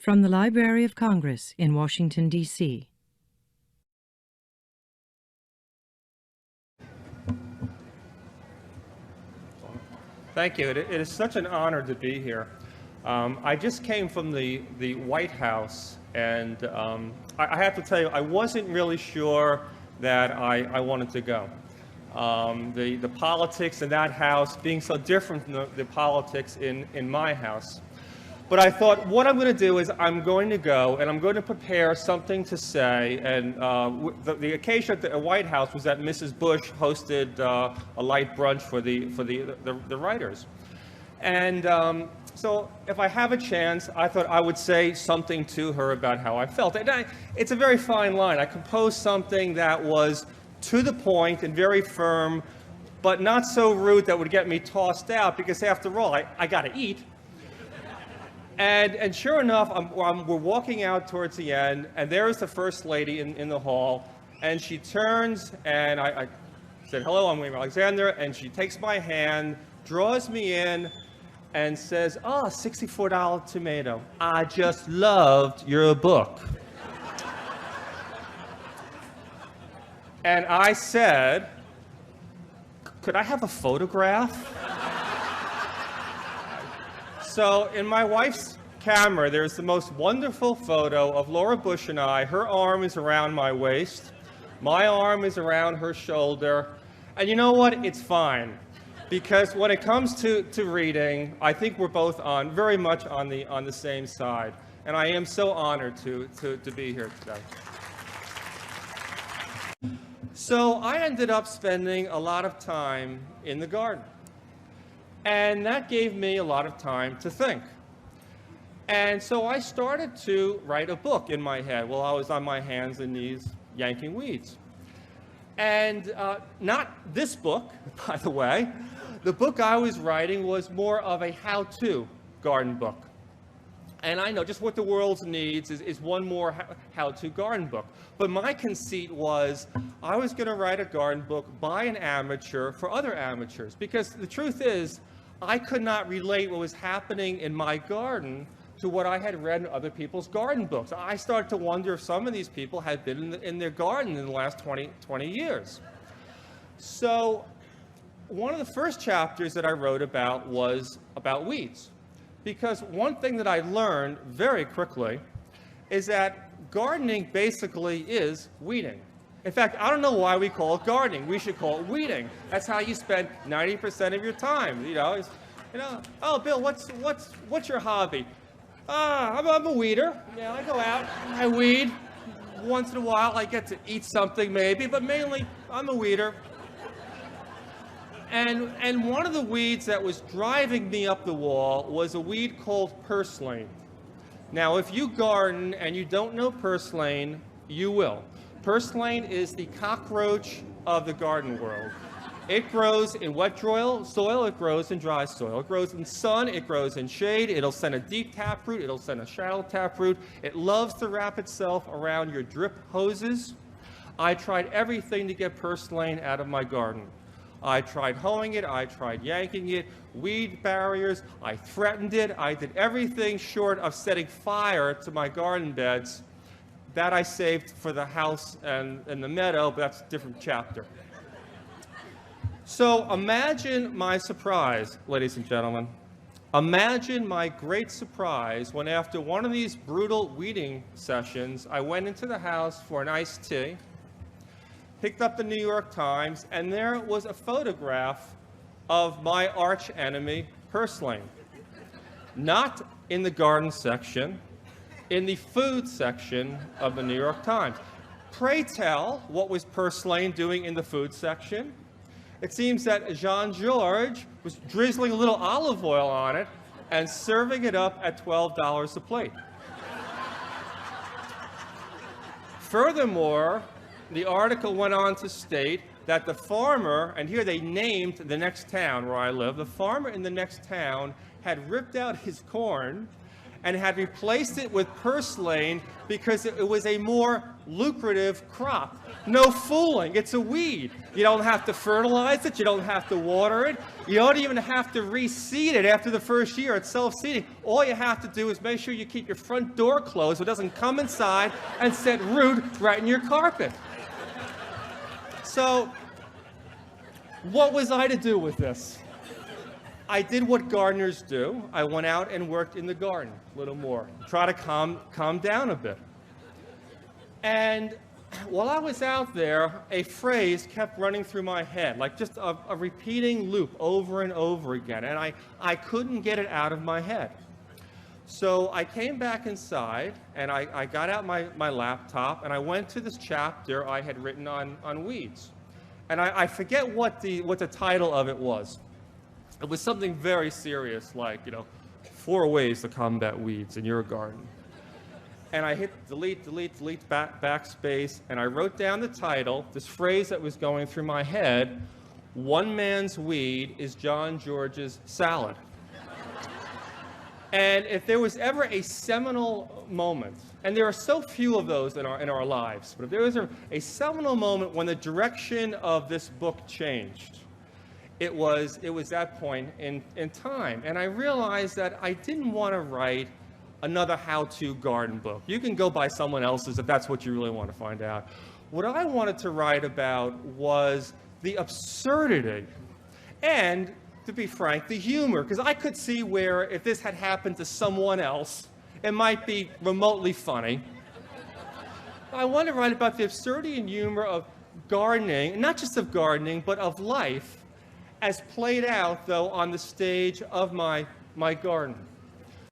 From the Library of Congress in Washington, D.C. Thank you. It is such an honor to be here. I just came from the White House, and I have to tell you, I wasn't really sure that I wanted to go. The politics in that house being so different from the politics in my house. But I thought, what I'm going to do is I'm going to go and I'm going to prepare something to say. And the occasion at the White House was that Mrs. Bush hosted a light brunch for the writers. And so if I have a chance, I thought I would say something to her about how I felt. And it's a very fine line. I composed something that was to the point and very firm, but not so rude that would get me tossed out, because after all, I got to eat. And sure enough, we're walking out towards the end, and there is the First Lady in the hall, and she turns, and I said, "Hello, I'm William Alexander," and she takes my hand, draws me in, and says, "Oh, $64 tomato. I just loved your book." And I said, "Could I have a photograph?" So in my wife's camera, there's the most wonderful photo of Laura Bush and I. Her arm is around my waist. My arm is around her shoulder. And you know what? It's fine. Because when it comes to reading, I think we're both very much on the same side. And I am so honored to be here today. So I ended up spending a lot of time in the garden. And that gave me a lot of time to think. And so I started to write a book in my head while I was on my hands and knees yanking weeds. And not this book, by the way. The book I was writing was more of a how-to garden book. And I know just what the world needs is one more how-to garden book. But my conceit was I was going to write a garden book by an amateur for other amateurs. Because the truth is, I could not relate what was happening in my garden to what I had read in other people's garden books. I started to wonder if some of these people had been in their garden in the last 20 years. So one of the first chapters that I wrote about was about weeds. Because one thing that I learned very quickly is that gardening basically is weeding. In fact, I don't know why we call it gardening. We should call it weeding. That's how you spend 90% of your time. Oh, Bill, what's your hobby? I'm a weeder. Yeah, I go out, I weed. Once in a while, I get to eat something maybe, but mainly I'm a weeder. And one of the weeds that was driving me up the wall was a weed called purslane. Now, if you garden and you don't know purslane, you will. Purslane is the cockroach of the garden world. It grows in wet soil, it grows in dry soil. It grows in sun, it grows in shade. It'll send a deep taproot, it'll send a shallow taproot. It loves to wrap itself around your drip hoses. I tried everything to get purslane out of my garden. I tried hoeing it, I tried yanking it, weed barriers, I threatened it. I did everything short of setting fire to my garden beds. That I saved for the house and the meadow, but that's a different chapter. So imagine my surprise, ladies and gentlemen. Imagine my great surprise when after one of these brutal weeding sessions, I went into the house for an iced tea, picked up the New York Times, and there was a photograph of my arch enemy, purslane. Not in the garden section, in the food section of the New York Times. Pray tell, what was purslane doing in the food section? It seems that Jean-Georges was drizzling a little olive oil on it and serving it up at $12 a plate. Furthermore, the article went on to state that the farmer, and here they named the next town where I live, the farmer in the next town had ripped out his corn and had replaced it with purslane because it was a more lucrative crop. No fooling, it's a weed. You don't have to fertilize it, you don't have to water it, you don't even have to reseed it after the first year. It's self-seeding. All you have to do is make sure you keep your front door closed so it doesn't come inside and set root right in your carpet. So, what was I to do with this? I did what gardeners do. I went out and worked in the garden a little more, try to calm down a bit. And while I was out there, a phrase kept running through my head, like just a repeating loop over and over again, and I couldn't get it out of my head. So I came back inside, and I got out my laptop, and I went to this chapter I had written on weeds. And I forget what the title of it was. It was something very serious, like, 4 ways to combat weeds in your garden. And I hit delete, backspace, and I wrote down the title, this phrase that was going through my head: one man's weed is John George's salad. And if there was ever a seminal moment, and there are so few of those in our lives, but if there was a seminal moment when the direction of this book changed, it was that point in time. And I realized that I didn't want to write another how-to garden book. You can go buy someone else's if that's what you really want to find out. What I wanted to write about was the absurdity and, to be frank, the humor, because I could see where if this had happened to someone else, it might be remotely funny. I want to write about the absurdity and humor of gardening, not just of gardening, but of life, as played out, though, on the stage of my garden.